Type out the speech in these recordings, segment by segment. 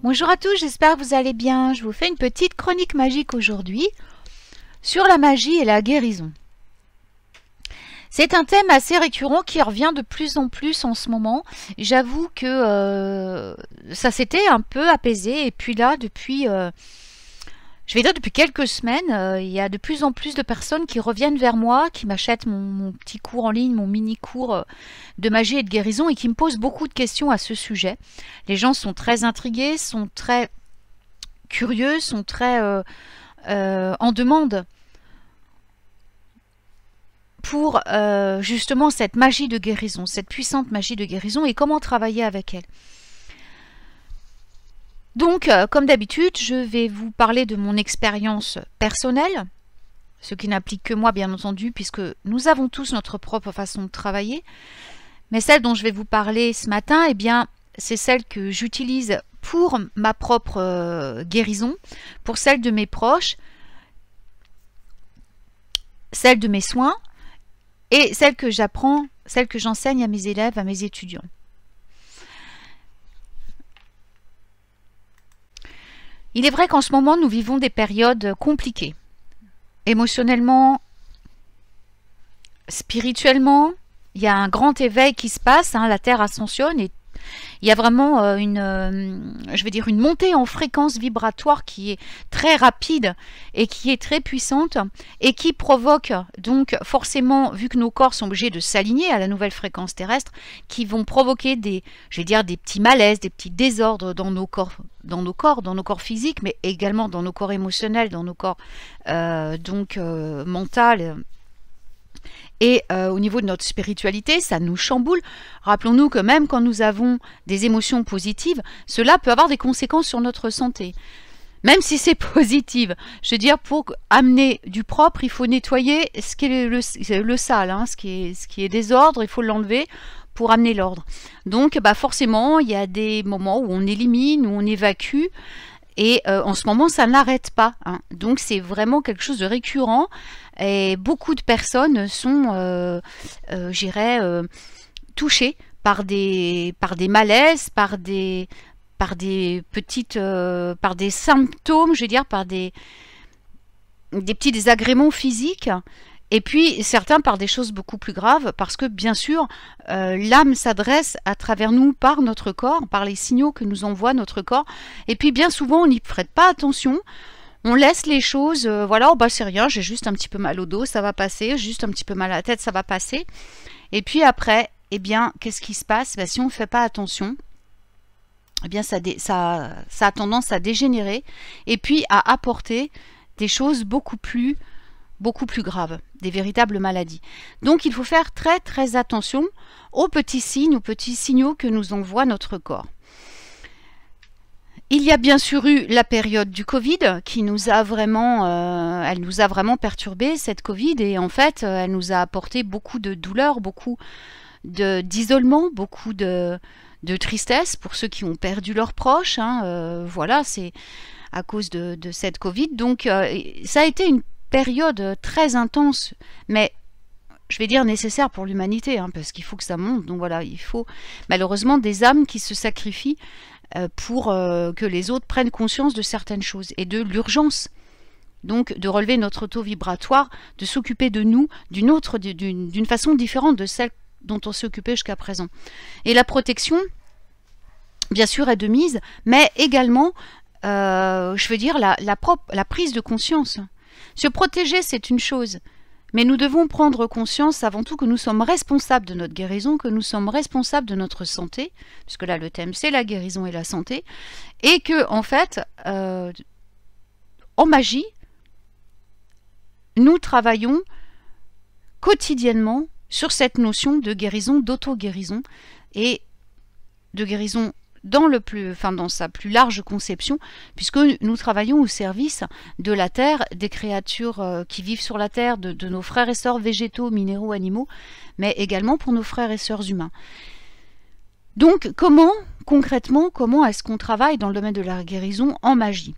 Bonjour à tous, j'espère que vous allez bien. Je vous fais une petite chronique magique aujourd'hui sur la magie et la guérison. C'est un thème assez récurrent qui revient de plus en plus en ce moment. J'avoue que ça s'était un peu apaisé et puis là, depuis quelques semaines, il y a de plus en plus de personnes qui reviennent vers moi, qui m'achètent mon petit cours en ligne, mon mini-cours de magie et de guérison et qui me posent beaucoup de questions à ce sujet. Les gens sont très intrigués, sont très curieux, sont très en demande pour justement cette magie de guérison, cette puissante magie de guérison et comment travailler avec elle. Donc, comme d'habitude, je vais vous parler de mon expérience personnelle, ce qui n'implique que moi, bien entendu, puisque nous avons tous notre propre façon de travailler. Mais celle dont je vais vous parler ce matin, eh bien, c'est celle que j'utilise pour ma propre guérison, pour celle de mes proches, celle de mes soins, et celle que j'apprends, celle que j'enseigne à mes élèves, à mes étudiants. Il est vrai qu'en ce moment, nous vivons des périodes compliquées. Émotionnellement, spirituellement, il y a un grand éveil qui se passe, la Terre ascensionne et il y a vraiment une montée en fréquence vibratoire qui est très rapide et qui est très puissante et qui provoque donc forcément, vu que nos corps sont obligés de s'aligner à la nouvelle fréquence terrestre, qui vont provoquer des petits malaises, des petits désordres dans nos corps physiques, mais également dans nos corps émotionnels, dans nos corps mental. Et au niveau de notre spiritualité, ça nous chamboule. Rappelons-nous que même quand nous avons des émotions positives, cela peut avoir des conséquences sur notre santé. Même si c'est positif. Je veux dire, pour amener du propre, il faut nettoyer ce qui est le sale, ce qui est désordre, il faut l'enlever pour amener l'ordre. Donc forcément, il y a des moments où on élimine, où on évacue. Et en ce moment, ça n'arrête pas. Donc c'est vraiment quelque chose de récurrent. Et beaucoup de personnes sont, touchées par des malaises, par des symptômes, par des petits désagréments physiques. Et puis certains par des choses beaucoup plus graves, parce que bien sûr, l'âme s'adresse à travers nous par notre corps, par les signaux que nous envoie notre corps. Et puis bien souvent, on n'y prête pas attention. On laisse les choses, c'est rien, j'ai juste un petit peu mal au dos, ça va passer, juste un petit peu mal à la tête, ça va passer. Et puis après, qu'est-ce qui se passe? Si on ne fait pas attention, ça a tendance à dégénérer et puis à apporter des choses beaucoup plus graves, des véritables maladies. Donc il faut faire très très attention aux petits signes, aux petits signaux que nous envoie notre corps. Il y a bien sûr eu la période du Covid qui nous a vraiment, elle nous a vraiment perturbé, cette Covid, et en fait, elle nous a apporté beaucoup de douleur, beaucoup d'isolement, beaucoup de tristesse pour ceux qui ont perdu leurs proches. C'est à cause de cette Covid. Donc, ça a été une période très intense, mais je vais dire nécessaire pour l'humanité, parce qu'il faut que ça monte. Donc voilà, il faut malheureusement des âmes qui se sacrifient pour que les autres prennent conscience de certaines choses et de l'urgence. Donc de relever notre taux vibratoire, de s'occuper de nous d'une façon différente de celle dont on s'est occupé jusqu'à présent. Et la protection, bien sûr, est de mise, mais également, la prise de conscience. Se protéger, c'est une chose. Mais nous devons prendre conscience avant tout que nous sommes responsables de notre guérison, que nous sommes responsables de notre santé, puisque là le thème c'est la guérison et la santé, et que en fait, en magie, nous travaillons quotidiennement sur cette notion de guérison, d'auto-guérison, et de guérison dans sa plus large conception, puisque nous travaillons au service de la Terre, des créatures qui vivent sur la Terre, de nos frères et sœurs végétaux, minéraux, animaux, mais également pour nos frères et sœurs humains. Donc, concrètement, comment est-ce qu'on travaille dans le domaine de la guérison en magie?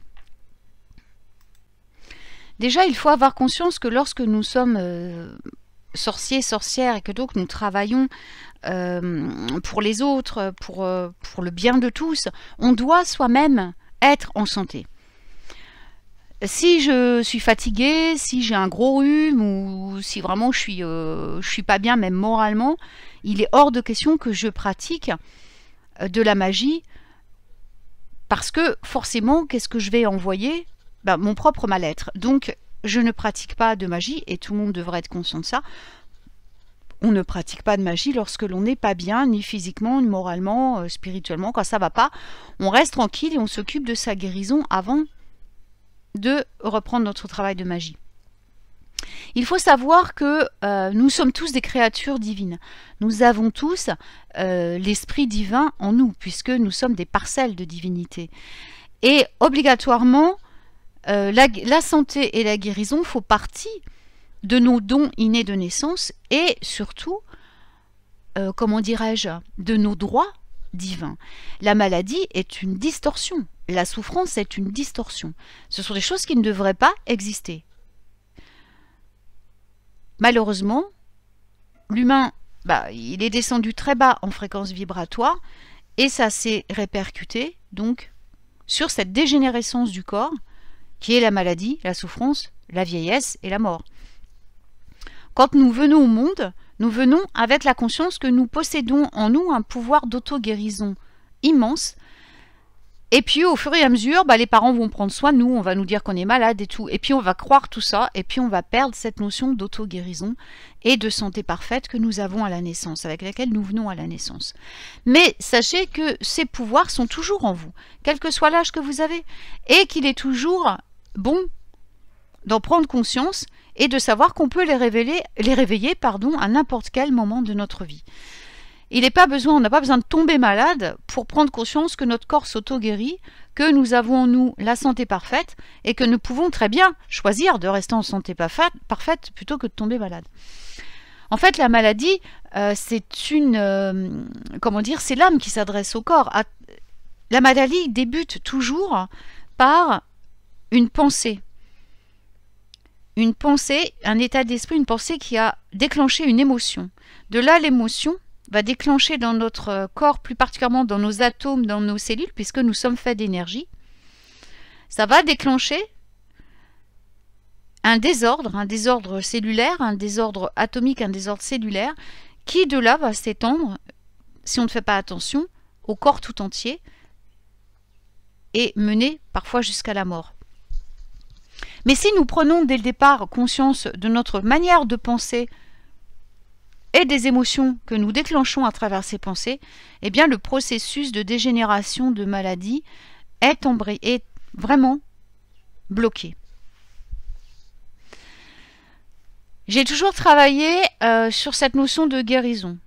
Déjà, il faut avoir conscience que lorsque nous sommes sorciers, sorcières, et que donc nous travaillons pour les autres, pour le bien de tous, on doit soi-même être en santé. Si je suis fatiguée, si j'ai un gros rhume, ou si vraiment je suis pas bien, même moralement, il est hors de question que je pratique de la magie, parce que forcément, qu'est-ce que je vais envoyer? Ben, mon propre mal-être. Donc, je ne pratique pas de magie, et tout le monde devrait être conscient de ça. On ne pratique pas de magie lorsque l'on n'est pas bien, ni physiquement, ni moralement, spirituellement. Quand ça va pas, on reste tranquille et on s'occupe de sa guérison avant de reprendre notre travail de magie. Il faut savoir que nous sommes tous des créatures divines. Nous avons tous l'esprit divin en nous, puisque nous sommes des parcelles de divinité. Et obligatoirement, la santé et la guérison font partie de nos dons innés de naissance et surtout, comment dirais-je, de nos droits divins. La maladie est une distorsion. La souffrance est une distorsion. Ce sont des choses qui ne devraient pas exister. Malheureusement, l'humain, il est descendu très bas en fréquence vibratoire et ça s'est répercuté donc sur cette dégénérescence du corps qui est la maladie, la souffrance, la vieillesse et la mort. Quand nous venons au monde, nous venons avec la conscience que nous possédons en nous un pouvoir d'auto-guérison immense. Et puis au fur et à mesure, les parents vont prendre soin de nous, on va nous dire qu'on est malade et tout. Et puis on va croire tout ça, et puis on va perdre cette notion d'auto-guérison et de santé parfaite que nous avons à la naissance, avec laquelle nous venons à la naissance. Mais sachez que ces pouvoirs sont toujours en vous, quel que soit l'âge que vous avez, et qu'il est toujours bon d'en prendre conscience et de savoir qu'on peut les réveiller à n'importe quel moment de notre vie. On n'a pas besoin de tomber malade pour prendre conscience que notre corps s'auto-guérit, que nous avons en nous la santé parfaite et que nous pouvons très bien choisir de rester en santé parfaite plutôt que de tomber malade. En fait, la maladie, c'est c'est l'âme qui s'adresse au corps. La maladie débute toujours par une pensée. Une pensée, un état d'esprit, une pensée qui a déclenché une émotion. De là, l'émotion va déclencher dans notre corps, plus particulièrement dans nos atomes, dans nos cellules, puisque nous sommes faits d'énergie. Ça va déclencher un désordre cellulaire, un désordre atomique, un désordre cellulaire, qui de là va s'étendre, si on ne fait pas attention, au corps tout entier et mener parfois jusqu'à la mort. Mais si nous prenons dès le départ conscience de notre manière de penser et des émotions que nous déclenchons à travers ces pensées, eh bien le processus de dégénération de maladie est vraiment bloqué. J'ai toujours travaillé sur cette notion de guérison.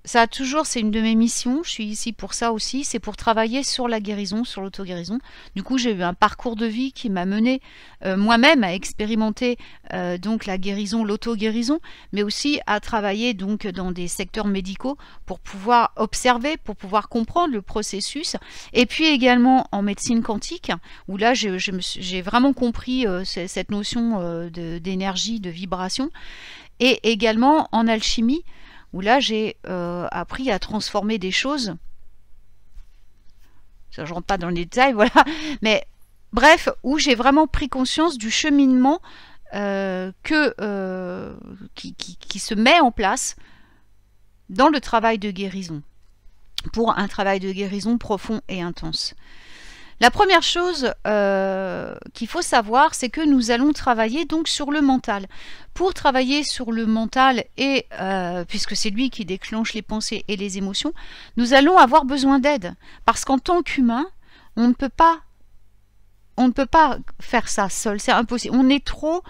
C'est une de mes missions, je suis ici pour ça aussi, c'est pour travailler sur la guérison, sur l'auto-guérison. Du coup, j'ai eu un parcours de vie qui m'a mené moi-même à expérimenter donc la guérison, l'auto-guérison, mais aussi à travailler donc dans des secteurs médicaux pour pouvoir observer, pour pouvoir comprendre le processus, et puis également en médecine quantique, où là j'ai vraiment compris cette notion d'énergie, de vibration, et également en alchimie, où là j'ai appris à transformer des choses. Ça, je rentre pas dans les détails, voilà. Mais bref, où j'ai vraiment pris conscience du cheminement qui se met en place dans le travail de guérison, pour un travail de guérison profond et intense. La première chose qu'il faut savoir, c'est que nous allons travailler donc sur le mental. Pour travailler sur le mental, et puisque c'est lui qui déclenche les pensées et les émotions, nous allons avoir besoin d'aide. Parce qu'en tant qu'humain, on ne peut pas faire ça seul, c'est impossible. On est trop...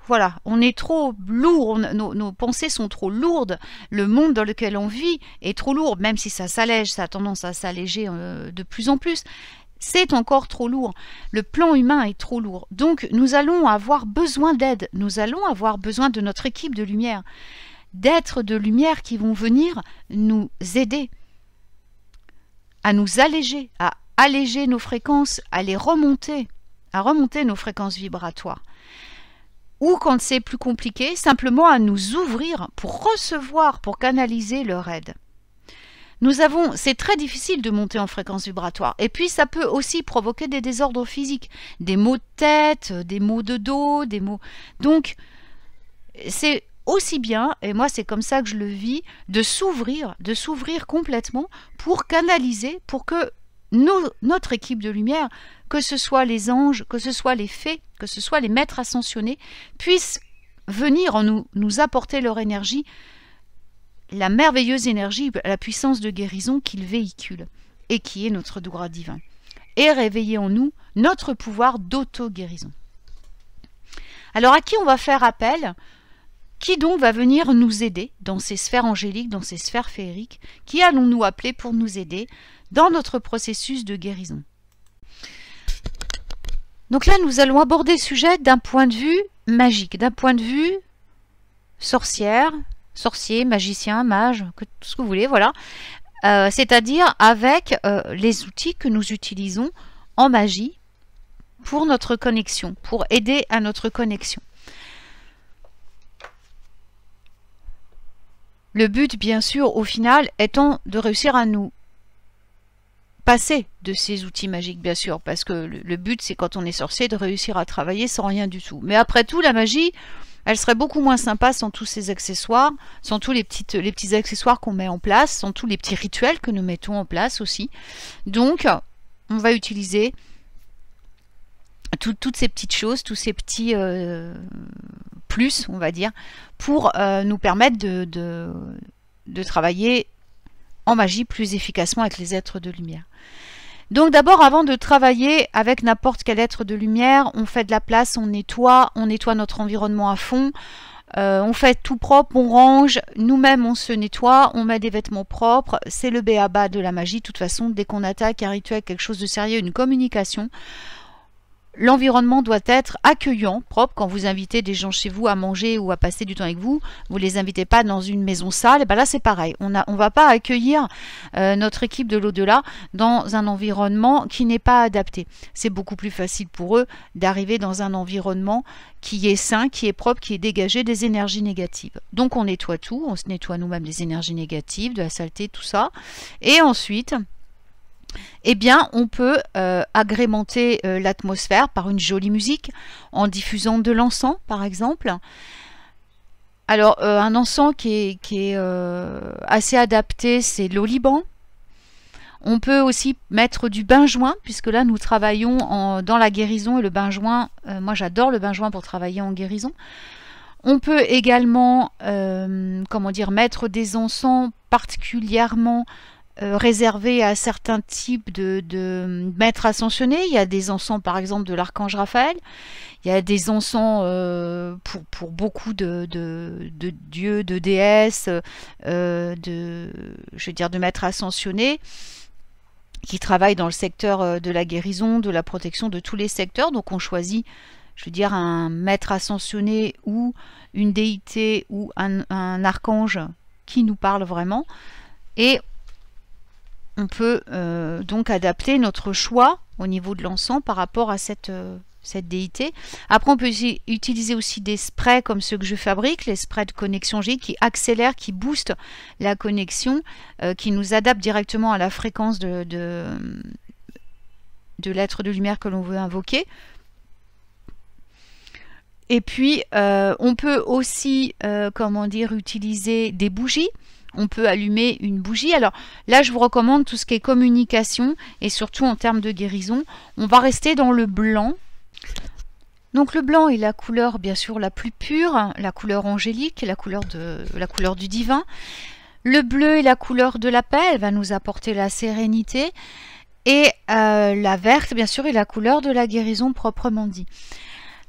Voilà, on est trop lourd, nos pensées sont trop lourdes, le monde dans lequel on vit est trop lourd, même si ça s'allège, ça a tendance à s'alléger de plus en plus, c'est encore trop lourd. Le plan humain est trop lourd. Donc nous allons avoir besoin d'aide, nous allons avoir besoin de notre équipe de lumière, d'êtres de lumière qui vont venir nous aider, à nous alléger, à alléger nos fréquences, à remonter nos fréquences vibratoires. ou quand c'est plus compliqué, simplement à nous ouvrir pour recevoir, pour canaliser leur aide. C'est très difficile de monter en fréquence vibratoire. Et puis, ça peut aussi provoquer des désordres physiques, des maux de tête, des maux de dos, des maux... Donc, c'est aussi bien, et moi c'est comme ça que je le vis, de s'ouvrir complètement pour canaliser, pour que notre équipe de lumière, que ce soit les anges, que ce soit les fées, que ce soit les maîtres ascensionnés, puissent venir nous apporter leur énergie, la merveilleuse énergie, la puissance de guérison qu'ils véhiculent et qui est notre droit divin. Et réveiller en nous notre pouvoir d'auto-guérison. Alors à qui on va faire appel? Qui donc va venir nous aider dans ces sphères angéliques, dans ces sphères féeriques? Qui allons-nous appeler pour nous aider dans notre processus de guérison? Donc là, nous allons aborder le sujet d'un point de vue magique, d'un point de vue sorcière, sorcier, magicien, mage, tout ce que vous voulez, voilà. C'est-à-dire avec les outils que nous utilisons en magie pour notre connexion, pour aider à notre connexion. Le but, bien sûr, au final, étant de réussir à nous passer de ces outils magiques, bien sûr, parce que le but, c'est quand on est sorcier, de réussir à travailler sans rien du tout. Mais après tout, la magie, elle serait beaucoup moins sympa sans tous ces accessoires, sans tous les petits accessoires qu'on met en place, sans tous les petits rituels que nous mettons en place aussi. Donc, on va utiliser toutes ces petites choses, tous ces petits plus, on va dire, pour nous permettre de travailler en magie plus efficacement avec les êtres de lumière. Donc d'abord, avant de travailler avec n'importe quel être de lumière, on fait de la place, on nettoie notre environnement à fond, on fait tout propre, on range, nous-mêmes on se nettoie, on met des vêtements propres, c'est le b.a.-ba de la magie. De toute façon, dès qu'on attaque un rituel, quelque chose de sérieux, une communication, l'environnement doit être accueillant, propre. Quand vous invitez des gens chez vous à manger ou à passer du temps avec vous, vous ne les invitez pas dans une maison sale. Et ben là, c'est pareil. On ne va pas accueillir notre équipe de l'au-delà dans un environnement qui n'est pas adapté. C'est beaucoup plus facile pour eux d'arriver dans un environnement qui est sain, qui est propre, qui est dégagé des énergies négatives. Donc, on nettoie tout. On se nettoie nous-mêmes des énergies négatives, de la saleté, tout ça. Et ensuite, eh bien, on peut agrémenter l'atmosphère par une jolie musique, en diffusant de l'encens, par exemple. Alors, un encens qui est assez adapté, c'est l'oliban. On peut aussi mettre du benjoin, puisque là, nous travaillons dans la guérison, et le benjoin, moi j'adore le benjoin pour travailler en guérison. On peut également, mettre des encens particulièrement réservé à certains types de maîtres ascensionnés. Il y a des encens par exemple de l'archange Raphaël, il y a des encens pour beaucoup de dieux, de déesses, de maîtres ascensionnés qui travaillent dans le secteur de la guérison, de la protection, de tous les secteurs. Donc on choisit, je veux dire, un maître ascensionné ou une déité ou un archange qui nous parle vraiment, et on peut donc adapter notre choix au niveau de l'encens par rapport à cette déité. Après, on peut utiliser aussi des sprays comme ceux que je fabrique, les sprays de connexion G, qui accélèrent, qui boostent la connexion, qui nous adaptent directement à la fréquence de l'être de lumière que l'on veut invoquer. Et puis, on peut aussi, utiliser des bougies. On peut allumer une bougie. Alors là, je vous recommande tout ce qui est communication et surtout en termes de guérison. On va rester dans le blanc. Donc le blanc est la couleur, bien sûr, la plus pure, la couleur angélique, la couleur du divin. Le bleu est la couleur de la paix, elle va nous apporter la sérénité. Et la verte, bien sûr, est la couleur de la guérison proprement dit.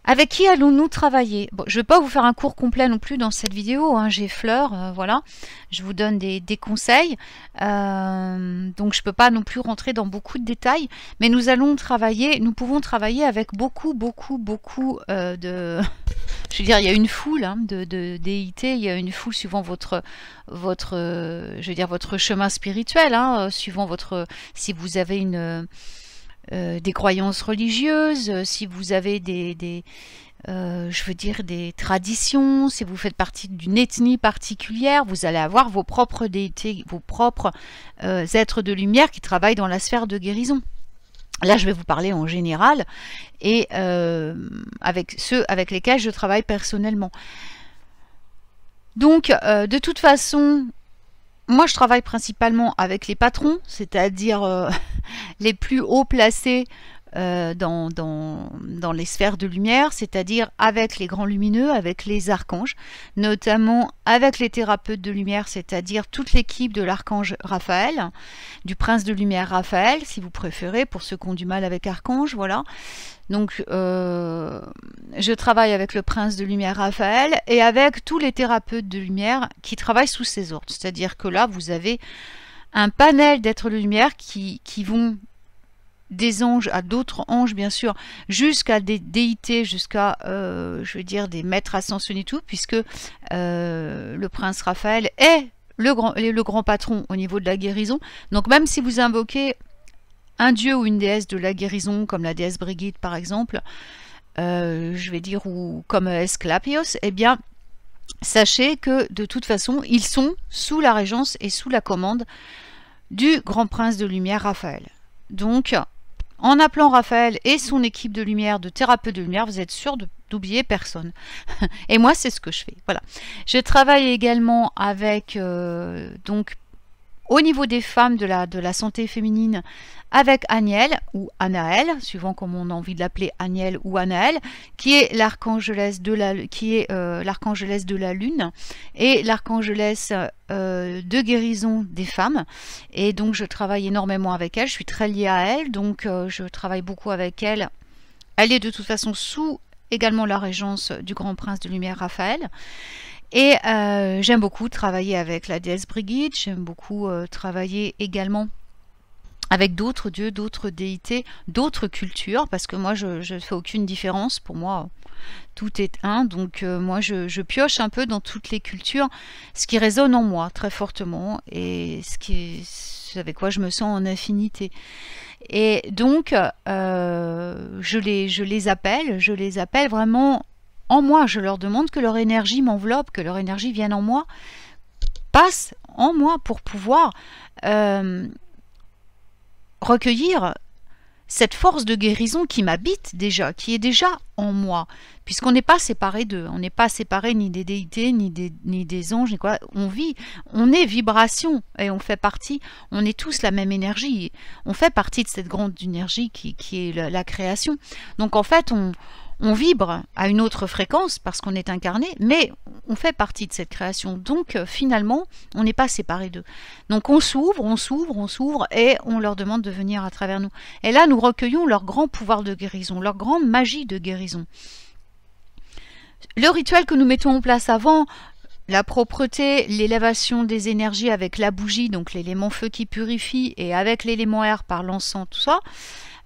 Avec qui allons-nous travailler? Bon, je ne vais pas vous faire un cours complet non plus dans cette vidéo, hein, j'effleure, voilà. Je vous donne des conseils, donc je ne peux pas non plus rentrer dans beaucoup de détails, mais nous pouvons travailler avec beaucoup de... Je veux dire, il y a une foule de déités, il y a une foule suivant votre chemin spirituel, hein, suivant si vous avez des croyances religieuses, si vous avez je veux dire, des traditions, si vous faites partie d'une ethnie particulière, vous allez avoir vos propres déités, vos propres êtres de lumière qui travaillent dans la sphère de guérison. Là, je vais vous parler en général et avec ceux avec lesquels je travaille personnellement. Donc, de toute façon, moi, je travaille principalement avec les patrons, c'est-à-dire les plus hauts placés dans les sphères de lumière, c'est-à-dire avec les grands lumineux, avec les archanges, notamment avec les thérapeutes de lumière, c'est-à-dire toute l'équipe de l'archange Raphaël, du prince de lumière Raphaël, si vous préférez, pour ceux qui ont du mal avec archange, voilà. Donc, je travaille avec le prince de lumière Raphaël et avec tous les thérapeutes de lumière qui travaillent sous ses ordres. C'est-à-dire que là, vous avez un panel d'êtres de lumière qui vont des anges à d'autres anges, bien sûr, jusqu'à des déités, jusqu'à, je veux dire, des maîtres ascensionnés et tout, puisque le prince Raphaël est le grand patron au niveau de la guérison. Donc, même si vous invoquez un dieu ou une déesse de la guérison, comme la déesse Brigitte par exemple, je vais dire, ou comme Esclapios, eh bien, sachez que de toute façon, ils sont sous la régence et sous la commande du grand prince de lumière Raphaël. Donc, en appelant Raphaël et son équipe de lumière, de thérapeutes de lumière, vous êtes sûr d'oublier personne. Et moi, c'est ce que je fais. Voilà. Je travaille également avec, donc, au niveau des femmes de la santé féminine, avec Aniel ou Anaël, suivant comme on a envie de l'appeler, Aniel ou Anaël, qui est l'archangelesse de la lune et l'archangelesse de guérison des femmes. Et donc je travaille énormément avec elle, je suis très liée à elle, donc je travaille beaucoup avec elle. Elle est de toute façon sous également la régence du grand prince de lumière Raphaël. Et j'aime beaucoup travailler avec la déesse Brigitte, j'aime beaucoup travailler également avec d'autres dieux, d'autres déités, d'autres cultures, parce que moi je ne fais aucune différence, pour moi tout est un, donc moi je pioche un peu dans toutes les cultures, ce qui résonne en moi très fortement, et avec quoi je me sens en affinité. Et donc je les appelle vraiment en moi, je leur demande que leur énergie m'enveloppe, que leur énergie vienne en moi, passe en moi pour pouvoir recueillir cette force de guérison qui m'habite déjà, qui est déjà en moi, puisqu'on n'est pas séparés d'eux, on n'est pas séparés ni des déités, ni des anges, ni quoi. On vit, on est vibration, et on fait partie, on est tous la même énergie, on fait partie de cette grande énergie qui est la création. Donc en fait, on vibre à une autre fréquence parce qu'on est incarné, mais on fait partie de cette création. Donc finalement, on n'est pas séparés d'eux. Donc on s'ouvre et on leur demande de venir à travers nous. Et là, nous recueillons leur grand pouvoir de guérison, leur grande magie de guérison. Le rituel que nous mettons en place avant, la propreté, l'élévation des énergies avec la bougie, donc l'élément feu qui purifie, et avec l'élément air par l'encens, tout ça,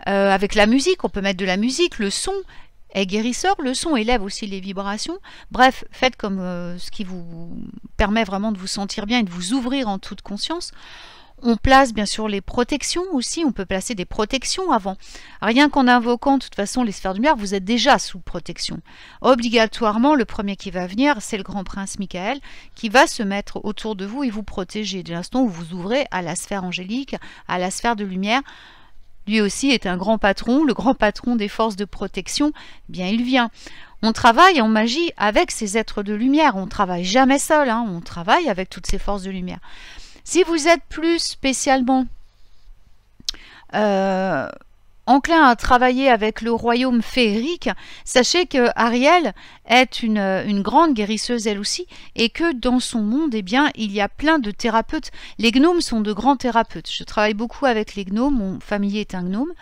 avec la musique, on peut mettre de la musique, le son est guérisseur, le son élève aussi les vibrations. Bref, faites comme ce qui vous permet vraiment de vous sentir bien et de vous ouvrir en toute conscience. On place bien sûr les protections aussi, on peut placer des protections avant. Rien qu'en invoquant de toute façon les sphères de lumière, vous êtes déjà sous protection. Obligatoirement, le premier qui va venir, c'est le grand prince Michael, qui va se mettre autour de vous et vous protéger dès l'instant où vous ouvrez à la sphère angélique, à la sphère de lumière. Lui aussi est un grand patron, le grand patron des forces de protection, eh bien il vient. On travaille en magie avec ces êtres de lumière, on ne travaille jamais seul, hein, on travaille avec toutes ces forces de lumière. Si vous êtes plus spécialement enclin à travailler avec le royaume féerique, sachez que Ariel est une grande guérisseuse elle aussi, et que dans son monde, eh bien, il y a plein de thérapeutes. Les gnomes sont de grands thérapeutes. Je travaille beaucoup avec les gnomes, mon famille est un gnome,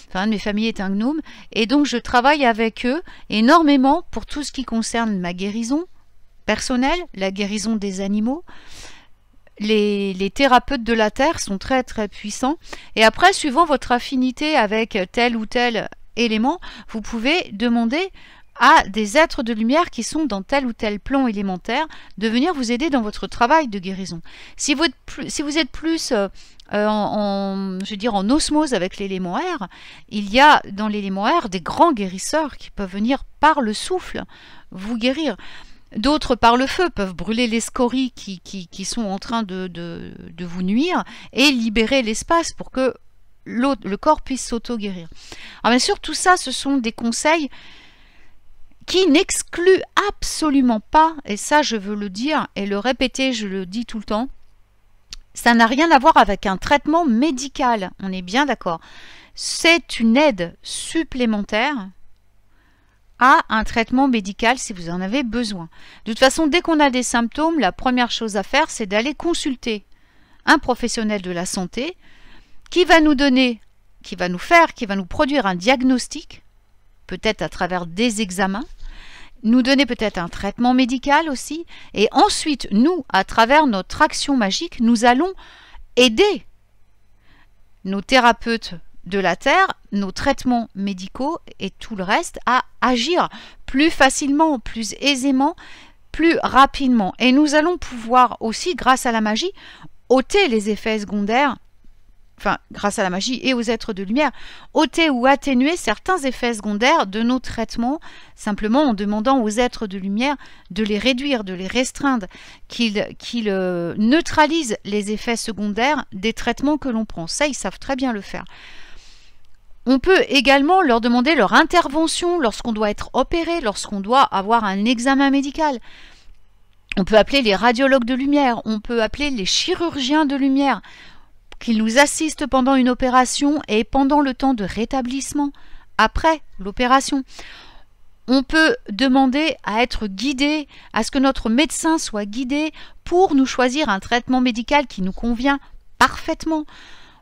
enfin un de mes familles est un gnome, et donc je travaille avec eux énormément pour tout ce qui concerne ma guérison personnelle, la guérison des animaux. Les thérapeutes de la Terre sont très très puissants, et après, suivant votre affinité avec tel ou tel élément, vous pouvez demander à des êtres de lumière qui sont dans tel ou tel plan élémentaire de venir vous aider dans votre travail de guérison. Si vous êtes plus je veux dire, en osmose avec l'élément air, il y a dans l'élément air des grands guérisseurs qui peuvent venir par le souffle vous guérir. D'autres par le feu peuvent brûler les scories qui sont en train de vous nuire et libérer l'espace pour que le corps puisse s'auto-guérir. Alors bien sûr, tout ça, ce sont des conseils qui n'excluent absolument pas, et ça je veux le dire et le répéter, je le dis tout le temps, ça n'a rien à voir avec un traitement médical, on est bien d'accord. C'est une aide supplémentaire à un traitement médical si vous en avez besoin. De toute façon, dès qu'on a des symptômes, la première chose à faire, c'est d'aller consulter un professionnel de la santé qui va nous donner, qui va nous produire un diagnostic, peut-être à travers des examens, nous donner peut-être un traitement médical aussi, et ensuite, nous, à travers notre action magique, nous allons aider nos thérapeutes de la Terre, nos traitements médicaux et tout le reste à agir plus facilement, plus aisément, plus rapidement. Et nous allons pouvoir aussi, grâce à la magie, ôter les effets secondaires, enfin, grâce à la magie et aux êtres de lumière, ôter ou atténuer certains effets secondaires de nos traitements, simplement en demandant aux êtres de lumière de les réduire, de les restreindre, qu'ils neutralisent les effets secondaires des traitements que l'on prend. Ça, ils savent très bien le faire. On peut également leur demander leur intervention lorsqu'on doit être opéré, lorsqu'on doit avoir un examen médical. On peut appeler les radiologues de lumière, on peut appeler les chirurgiens de lumière, qu'ils nous assistent pendant une opération et pendant le temps de rétablissement, après l'opération. On peut demander à être guidé, à ce que notre médecin soit guidé pour nous choisir un traitement médical qui nous convient parfaitement.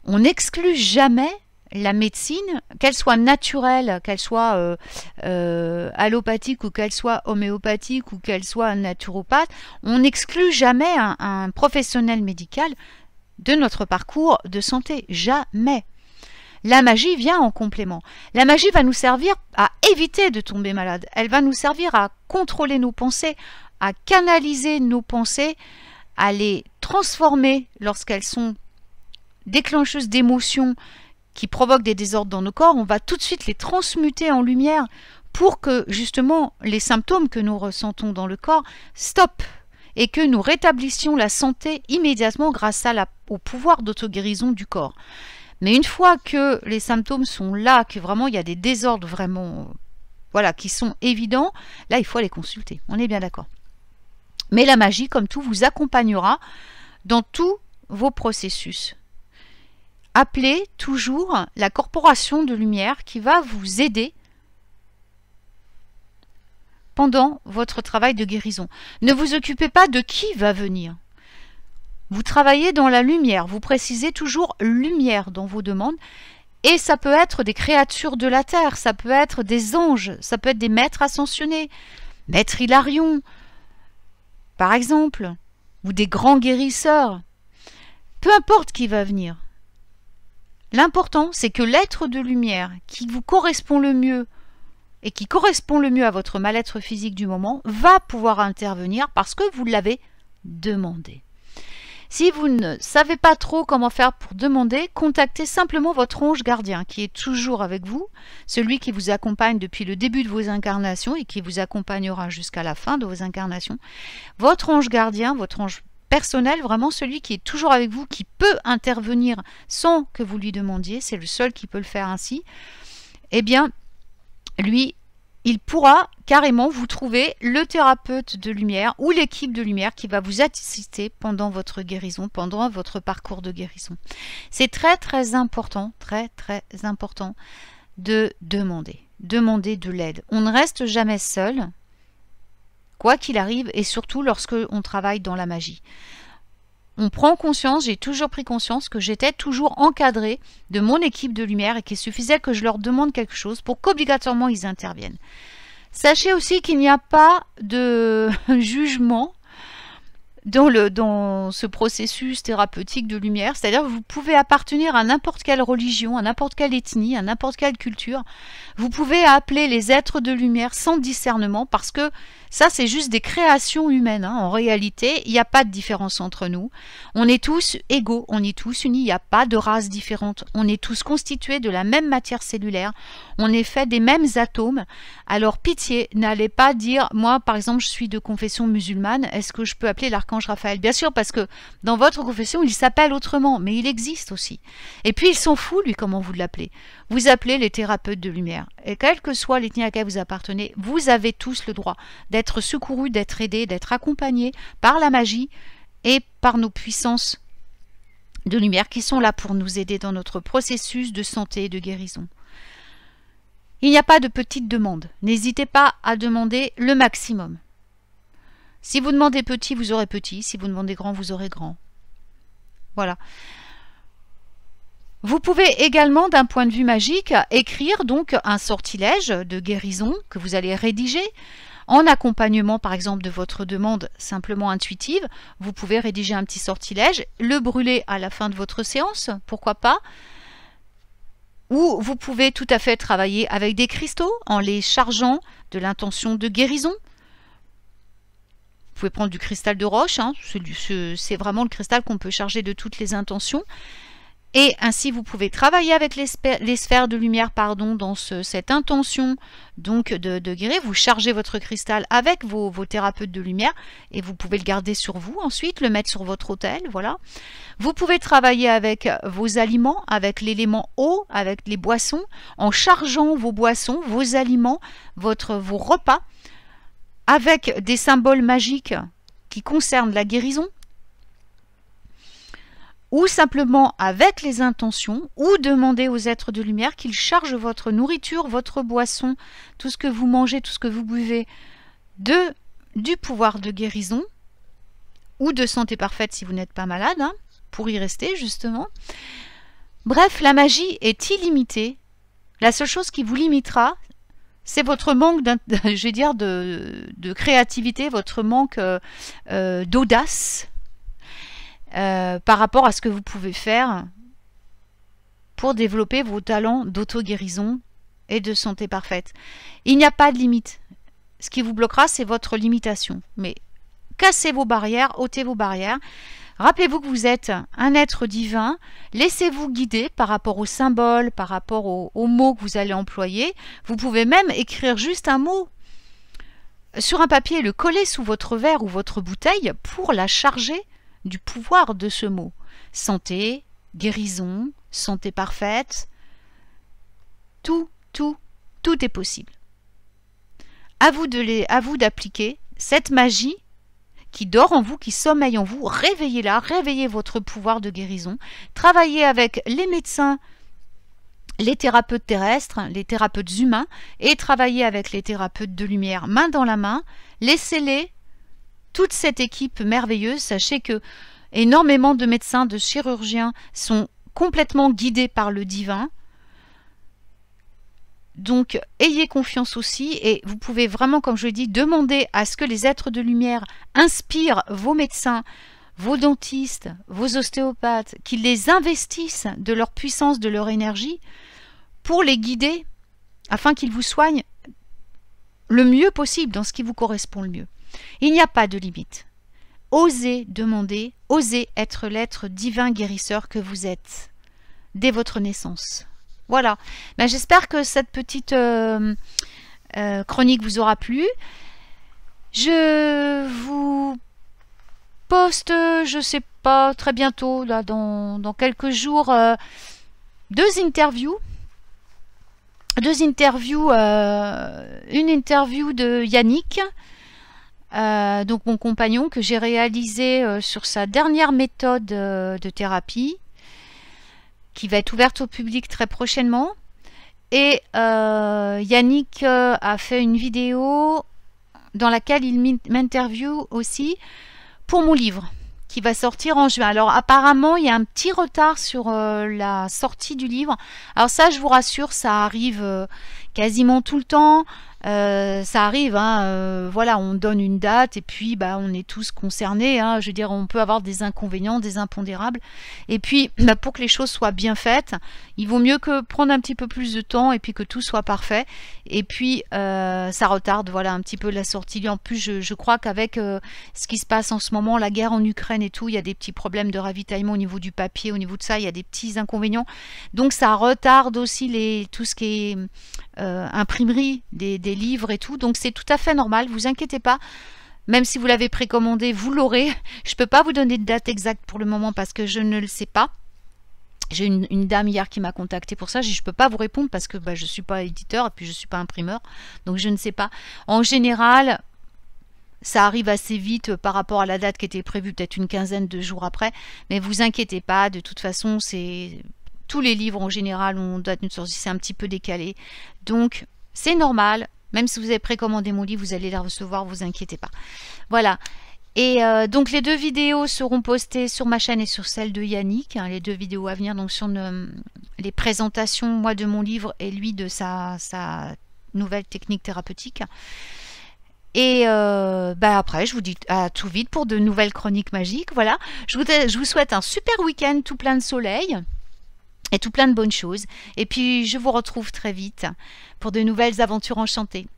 On n'exclut jamais la médecine, qu'elle soit naturelle, qu'elle soit allopathique ou qu'elle soit homéopathique ou qu'elle soit naturopathe, on n'exclut jamais un professionnel médical de notre parcours de santé. Jamais. La magie vient en complément. La magie va nous servir à éviter de tomber malade. Elle va nous servir à contrôler nos pensées, à canaliser nos pensées, à les transformer lorsqu'elles sont déclencheuses d'émotions qui provoquent des désordres dans nos corps. On va tout de suite les transmuter en lumière pour que justement les symptômes que nous ressentons dans le corps stoppent et que nous rétablissions la santé immédiatement grâce au pouvoir d'auto-guérison du corps. Mais une fois que les symptômes sont là, que vraiment il y a des désordres vraiment, voilà, qui sont évidents, là il faut aller consulter, on est bien d'accord. Mais la magie, comme tout, vous accompagnera dans tous vos processus. Appelez toujours la corporation de lumière qui va vous aider pendant votre travail de guérison. Ne vous occupez pas de qui va venir. Vous travaillez dans la lumière, vous précisez toujours lumière dans vos demandes, et ça peut être des créatures de la terre, ça peut être des anges, ça peut être des maîtres ascensionnés, Maître Hilarion, par exemple, ou des grands guérisseurs. Peu importe qui va venir. L'important, c'est que l'être de lumière qui vous correspond le mieux et qui correspond le mieux à votre mal-être physique du moment va pouvoir intervenir parce que vous l'avez demandé. Si vous ne savez pas trop comment faire pour demander, contactez simplement votre ange gardien qui est toujours avec vous, celui qui vous accompagne depuis le début de vos incarnations et qui vous accompagnera jusqu'à la fin de vos incarnations. Votre ange gardien, votre ange personnel, vraiment celui qui est toujours avec vous, qui peut intervenir sans que vous lui demandiez, c'est le seul qui peut le faire ainsi, eh bien, lui, il pourra carrément vous trouver le thérapeute de lumière ou l'équipe de lumière qui va vous assister pendant votre guérison, pendant votre parcours de guérison. C'est très très important de demander de l'aide. On ne reste jamais seul, quoi qu'il arrive, et surtout lorsque on travaille dans la magie. On prend conscience, j'ai toujours pris conscience que j'étais toujours encadrée de mon équipe de lumière et qu'il suffisait que je leur demande quelque chose pour qu'obligatoirement ils interviennent. Sachez aussi qu'il n'y a pas de jugement dans ce processus thérapeutique de lumière, c'est-à-dire que vous pouvez appartenir à n'importe quelle religion, à n'importe quelle ethnie, à n'importe quelle culture. Vous pouvez appeler les êtres de lumière sans discernement parce que ça, c'est juste des créations humaines. En réalité, il n'y a pas de différence entre nous. On est tous égaux, on est tous unis, il n'y a pas de race différente. On est tous constitués de la même matière cellulaire. On est fait des mêmes atomes. Alors, pitié, n'allez pas dire, moi, par exemple, je suis de confession musulmane, est-ce que je peux appeler l'archange Raphaël? Bien sûr, parce que dans votre confession, il s'appelle autrement, mais il existe aussi. Et puis, il s'en fout, lui, comment vous l'appelez. Vous appelez les thérapeutes de lumière. Et quelle que soit l'ethnie à laquelle vous appartenez, vous avez tous le droit d'être secourus, d'être aidés, d'être accompagnés par la magie et par nos puissances de lumière qui sont là pour nous aider dans notre processus de santé et de guérison. Il n'y a pas de petite demande. N'hésitez pas à demander le maximum. Si vous demandez petit, vous aurez petit. Si vous demandez grand, vous aurez grand. Voilà. Vous pouvez également, d'un point de vue magique, écrire donc un sortilège de guérison que vous allez rédiger. En accompagnement, par exemple, de votre demande simplement intuitive, vous pouvez rédiger un petit sortilège, le brûler à la fin de votre séance, pourquoi pas. Ou vous pouvez tout à fait travailler avec des cristaux en les chargeant de l'intention de guérison. Vous pouvez prendre du cristal de roche, hein, c'est vraiment le cristal qu'on peut charger de toutes les intentions. Et ainsi, vous pouvez travailler avec les sphères de lumière dans cette intention donc de guérir. Vous chargez votre cristal avec vos thérapeutes de lumière et vous pouvez le garder sur vous ensuite, le mettre sur votre autel. Voilà. Vous pouvez travailler avec vos aliments, avec l'élément eau, avec les boissons, en chargeant vos boissons, vos aliments, vos repas, avec des symboles magiques qui concernent la guérison, ou simplement avec les intentions, ou demander aux êtres de lumière qu'ils chargent votre nourriture, votre boisson, tout ce que vous mangez, tout ce que vous buvez, du pouvoir de guérison, ou de santé parfaite si vous n'êtes pas malade, hein, pour y rester justement. Bref, la magie est illimitée. La seule chose qui vous limitera, c'est votre manque de créativité, votre manque d'audace, par rapport à ce que vous pouvez faire pour développer vos talents d'auto-guérison et de santé parfaite. Il n'y a pas de limite. Ce qui vous bloquera, c'est votre limitation. Mais cassez vos barrières, ôtez vos barrières. Rappelez-vous que vous êtes un être divin. Laissez-vous guider par rapport aux symboles, par rapport aux mots que vous allez employer. Vous pouvez même écrire juste un mot sur un papier, le coller sous votre verre ou votre bouteille pour la charger du pouvoir de ce mot. Santé, guérison, santé parfaite, tout est possible. À vous d'appliquer cette magie qui dort en vous, qui sommeille en vous. Réveillez-la, réveillez votre pouvoir de guérison. Travaillez avec les médecins, les thérapeutes terrestres, les thérapeutes humains, et travaillez avec les thérapeutes de lumière main dans la main. Laissez-les, toute cette équipe merveilleuse. Sachez que énormément de médecins, de chirurgiens sont complètement guidés par le divin. Donc, ayez confiance aussi et vous pouvez vraiment, comme je l'ai dit, demander à ce que les êtres de lumière inspirent vos médecins, vos dentistes, vos ostéopathes, qu'ils les investissent de leur puissance, de leur énergie pour les guider afin qu'ils vous soignent le mieux possible dans ce qui vous correspond le mieux. Il n'y a pas de limite. Osez demander, osez être l'être divin guérisseur que vous êtes dès votre naissance. Voilà, ben, j'espère que cette petite chronique vous aura plu. Je vous poste, je sais pas, très bientôt, là, dans quelques jours, deux interviews. Une interview de Yannick, donc mon compagnon, que j'ai réalisé sur sa dernière méthode de thérapie, qui va être ouverte au public très prochainement. Et Yannick a fait une vidéo dans laquelle il m'interviewe aussi pour mon livre qui va sortir en juin. Alors apparemment il y a un petit retard sur la sortie du livre. Alors ça, je vous rassure, ça arrive quasiment tout le temps. Ça arrive, hein, voilà, on donne une date et puis bah, on est tous concernés. Hein, je veux dire, on peut avoir des inconvénients, des impondérables. Et puis, bah, pour que les choses soient bien faites, il vaut mieux que prendre un petit peu plus de temps et puis que tout soit parfait. Et puis, ça retarde, voilà, un petit peu la sortie. En plus, je crois qu'avec ce qui se passe en ce moment, la guerre en Ukraine et tout, il y a des petits problèmes de ravitaillement au niveau du papier, au niveau de ça, il y a des petits inconvénients. Donc, ça retarde aussi tout ce qui est imprimerie des livres et tout, donc c'est tout à fait normal, vous inquiétez pas, même si vous l'avez précommandé, vous l'aurez. Je peux pas vous donner de date exacte pour le moment parce que je ne le sais pas. J'ai une dame hier qui m'a contacté pour ça, je peux pas vous répondre parce que bah, je suis pas éditeur et puis je suis pas imprimeur, donc je ne sais pas. En général, ça arrive assez vite par rapport à la date qui était prévue, peut-être une quinzaine de jours après, mais vous inquiétez pas, de toute façon, c'est... Tous les livres en général ont date de sortie, c'est un petit peu décalé. Donc c'est normal, même si vous avez précommandé mon livre, vous allez les recevoir, vous inquiétez pas. Voilà. Et donc les 2 vidéos seront postées sur ma chaîne et sur celle de Yannick, hein, les 2 vidéos à venir, donc sur les présentations, moi de mon livre et lui de sa nouvelle technique thérapeutique. Et bah après, je vous dis à tout vite pour de nouvelles chroniques magiques. Voilà. Je vous souhaite un super week-end tout plein de soleil. Et tout plein de bonnes choses. Et puis, je vous retrouve très vite pour de nouvelles aventures enchantées.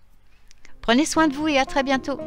Prenez soin de vous et à très bientôt.